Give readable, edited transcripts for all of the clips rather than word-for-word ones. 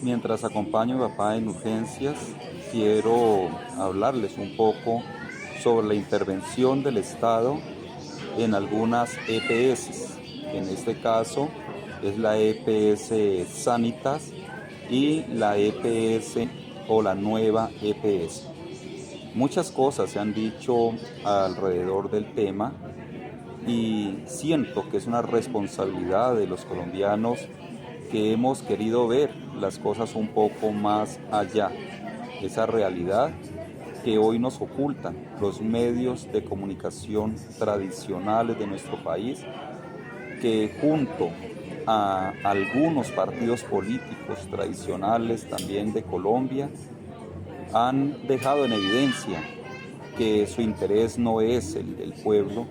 Mientras acompaño a mi papá en urgencias, quiero hablarles un poco sobre la intervención del Estado en algunas EPS. En este caso es la EPS Sanitas y la EPS o la nueva EPS. Muchas cosas se han dicho alrededor del tema y siento que es una responsabilidad de los colombianos que hemos querido ver las cosas un poco más allá, esa realidad que hoy nos ocultan los medios de comunicación tradicionales de nuestro país, que junto a algunos partidos políticos tradicionales también de Colombia han dejado en evidencia que su interés no es el del pueblo,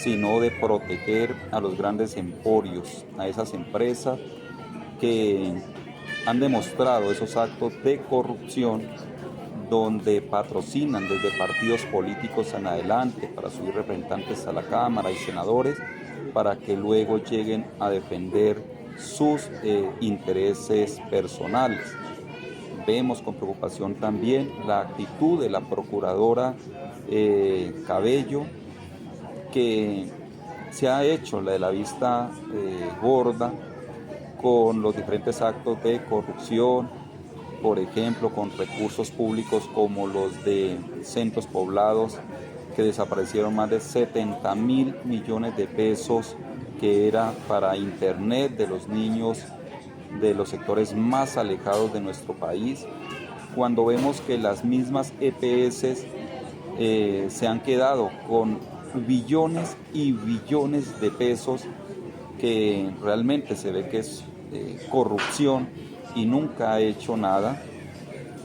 sino de proteger a los grandes emporios, a esas empresas que han demostrado esos actos de corrupción donde patrocinan desde partidos políticos en adelante para subir representantes a la Cámara y senadores para que luego lleguen a defender sus intereses personales. Vemos con preocupación también la actitud de la procuradora Cabello, que se ha hecho la de la vista gorda con los diferentes actos de corrupción, por ejemplo, con recursos públicos como los de centros poblados, que desaparecieron más de 70.000 millones de pesos, que era para internet de los niños de los sectores más alejados de nuestro país, cuando vemos que las mismas EPS se han quedado con billones y billones de pesos, que realmente se ve que es corrupción y nunca ha hecho nada.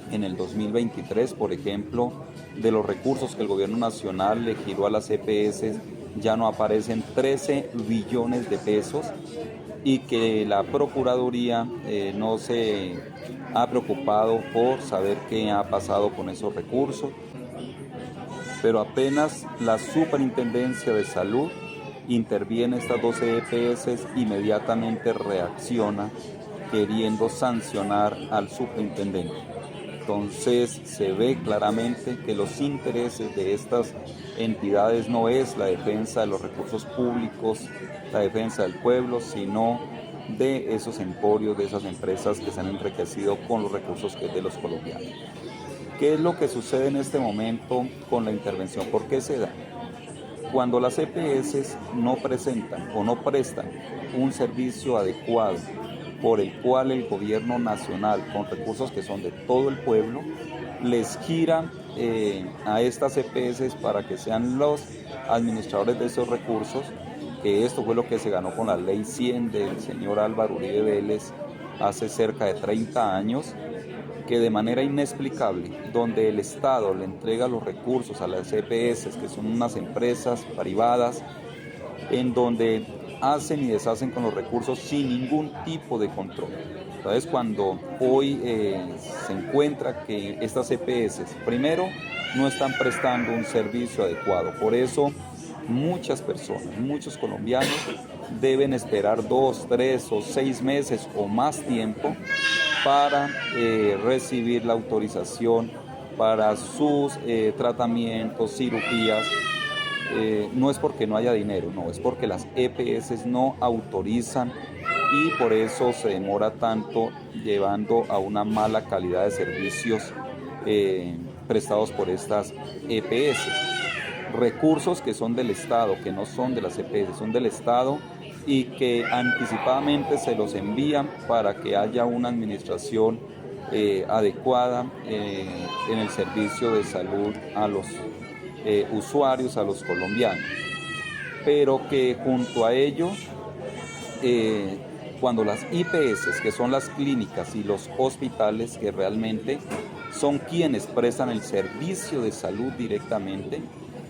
En el 2023, por ejemplo, de los recursos que el gobierno nacional le giró a las EPS, ya no aparecen 13 billones de pesos, y que la Procuraduría no se ha preocupado por saber qué ha pasado con esos recursos, pero apenas la Superintendencia de Salud interviene estas 12 EPS, inmediatamente reacciona queriendo sancionar al superintendente. Entonces se ve claramente que los intereses de estas entidades no es la defensa de los recursos públicos, la defensa del pueblo, sino de esos emporios, de esas empresas que se han enriquecido con los recursos que es de los colombianos. ¿Qué es lo que sucede en este momento con la intervención? ¿Por qué se da? Cuando las EPS no presentan o no prestan un servicio adecuado por el cual el gobierno nacional, con recursos que son de todo el pueblo, les gira a estas EPS para que sean los administradores de esos recursos, que esto fue lo que se ganó con la ley 100 del señor Álvaro Uribe Vélez hace cerca de 30 años, que de manera inexplicable, donde el Estado le entrega los recursos a las EPS, que son unas empresas privadas, en donde hacen y deshacen con los recursos sin ningún tipo de control. Entonces, cuando hoy se encuentra que estas EPS, primero, no están prestando un servicio adecuado, por eso muchas personas, muchos colombianos deben esperar 2, 3 o 6 meses o más tiempo para recibir la autorización para sus tratamientos, cirugías. No es porque no haya dinero, no, es porque las EPS no autorizan, y por eso se demora tanto, llevando a una mala calidad de servicios prestados por estas EPS. Recursos que son del Estado, que no son de las EPS, son del Estado, y que anticipadamente se los envían para que haya una administración adecuada en el servicio de salud a los usuarios, a los colombianos. Pero que junto a ello, cuando las IPS, que son las clínicas y los hospitales, que realmente son quienes prestan el servicio de salud directamente,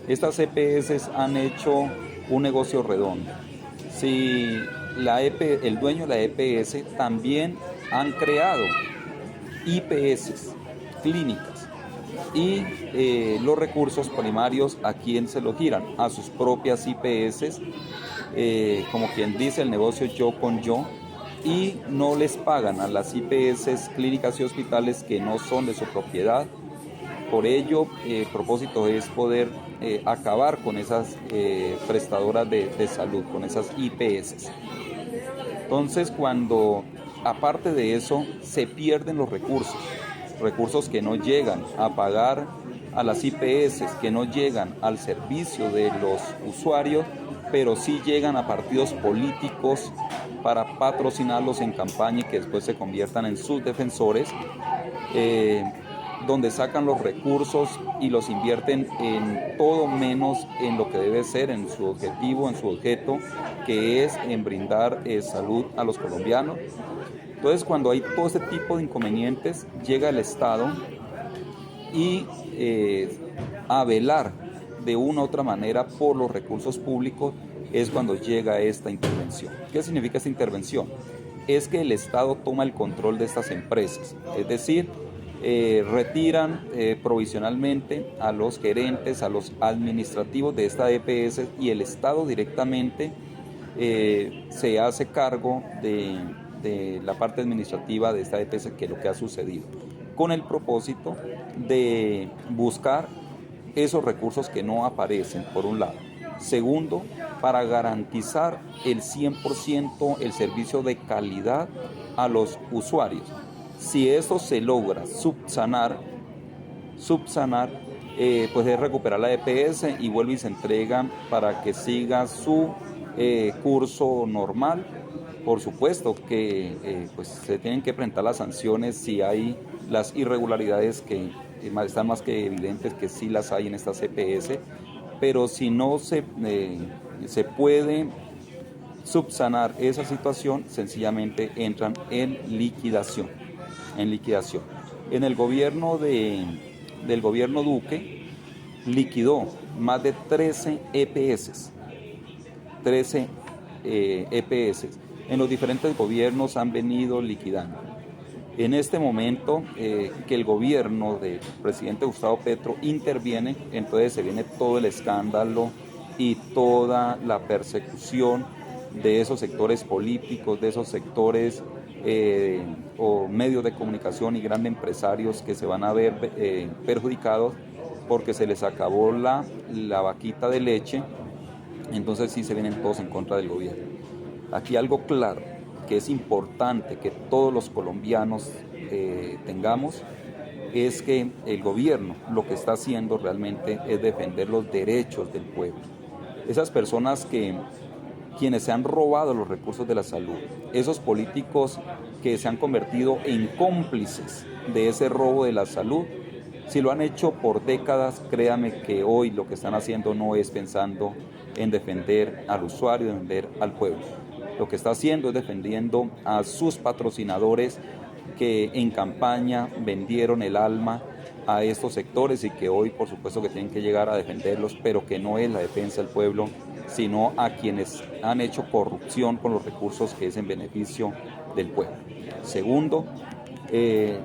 estas EPS han hecho un negocio redondo. Si el dueño de la EPS también han creado IPS, clínicas, y los recursos primarios, ¿a quién se los giran? A sus propias IPS, como quien dice, el negocio yo con yo, y no les pagan a las IPS, clínicas y hospitales que no son de su propiedad. Por ello, el propósito es poder acabar con esas prestadoras de salud, con esas IPS. Entonces, cuando aparte de eso se pierden los recursos que no llegan a pagar a las IPS, que no llegan al servicio de los usuarios, pero sí llegan a partidos políticos para patrocinarlos en campaña y que después se conviertan en sus defensores, donde sacan los recursos y los invierten en todo menos en lo que debe ser, en su objetivo, en su objeto, que es en brindar salud a los colombianos. Entonces, cuando hay todo este tipo de inconvenientes, llega el Estado y a velar de una u otra manera por los recursos públicos es cuando llega esta intervención. ¿Qué significa esta intervención? Es que el Estado toma el control de estas empresas, es decir, retiran provisionalmente a los gerentes, a los administrativos de esta EPS y el Estado directamente se hace cargo de la parte administrativa de esta EPS, que es lo que ha sucedido, con el propósito de buscar esos recursos que no aparecen, por un lado. Segundo, para garantizar el 100% el servicio de calidad a los usuarios. Si esto se logra subsanar, pues es recuperar la EPS y vuelve y se entrega para que siga su curso normal. Por supuesto que pues se tienen que presentar las sanciones si hay las irregularidades que están más que evidentes que sí las hay en estas EPS, pero si no se puede subsanar esa situación, sencillamente entran en liquidación. En el gobierno del gobierno Duque liquidó más de 13 EPS. En los diferentes gobiernos han venido liquidando. En este momento que el gobierno del presidente Gustavo Petro interviene, entonces se viene todo el escándalo y toda la persecución de esos sectores políticos, de esos sectores o medios de comunicación y grandes empresarios que se van a ver perjudicados porque se les acabó la vaquita de leche. Entonces sí se vienen todos en contra del gobierno. Aquí algo claro, que es importante que todos los colombianos tengamos, es que el gobierno lo que está haciendo realmente es defender los derechos del pueblo. Esas personas quienes se han robado los recursos de la salud, esos políticos que se han convertido en cómplices de ese robo de la salud, si lo han hecho por décadas, créame que hoy lo que están haciendo no es pensando en defender al usuario, defender al pueblo. Lo que está haciendo es defendiendo a sus patrocinadores que en campaña vendieron el alma a estos sectores y que hoy por supuesto que tienen que llegar a defenderlos, pero que no es la defensa del pueblo, sino a quienes han hecho corrupción con los recursos que es en beneficio del pueblo. Segundo,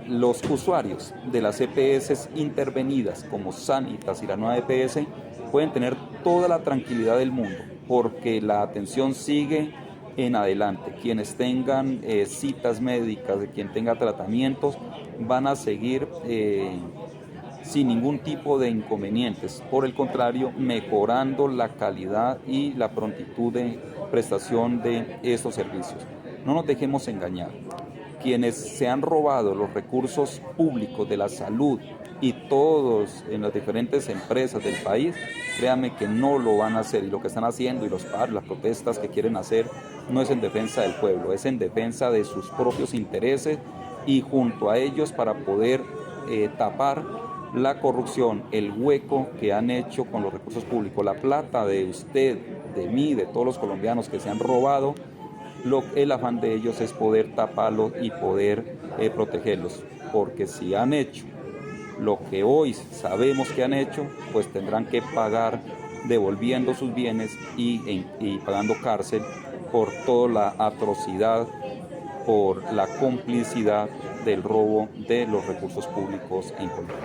los usuarios de las EPS intervenidas como Sanitas y la nueva EPS pueden tener toda la tranquilidad del mundo porque la atención sigue en adelante. Quienes tengan citas médicas, quien tenga tratamientos, van a seguir sin ningún tipo de inconvenientes. Por el contrario, mejorando la calidad y la prontitud de prestación de estos servicios. No nos dejemos engañar. Quienes se han robado los recursos públicos de la salud y todos en las diferentes empresas del país, créanme que no lo van a hacer, y lo que están haciendo y los paros, las protestas que quieren hacer no es en defensa del pueblo, es en defensa de sus propios intereses y junto a ellos para poder tapar la corrupción, el hueco que han hecho con los recursos públicos, la plata de usted, de mí, de todos los colombianos que se han robado. El afán de ellos es poder taparlos y poder protegerlos, porque si han hecho lo que hoy sabemos que han hecho, pues tendrán que pagar devolviendo sus bienes y pagando cárcel por toda la atrocidad, por la complicidad del robo de los recursos públicos en Colombia.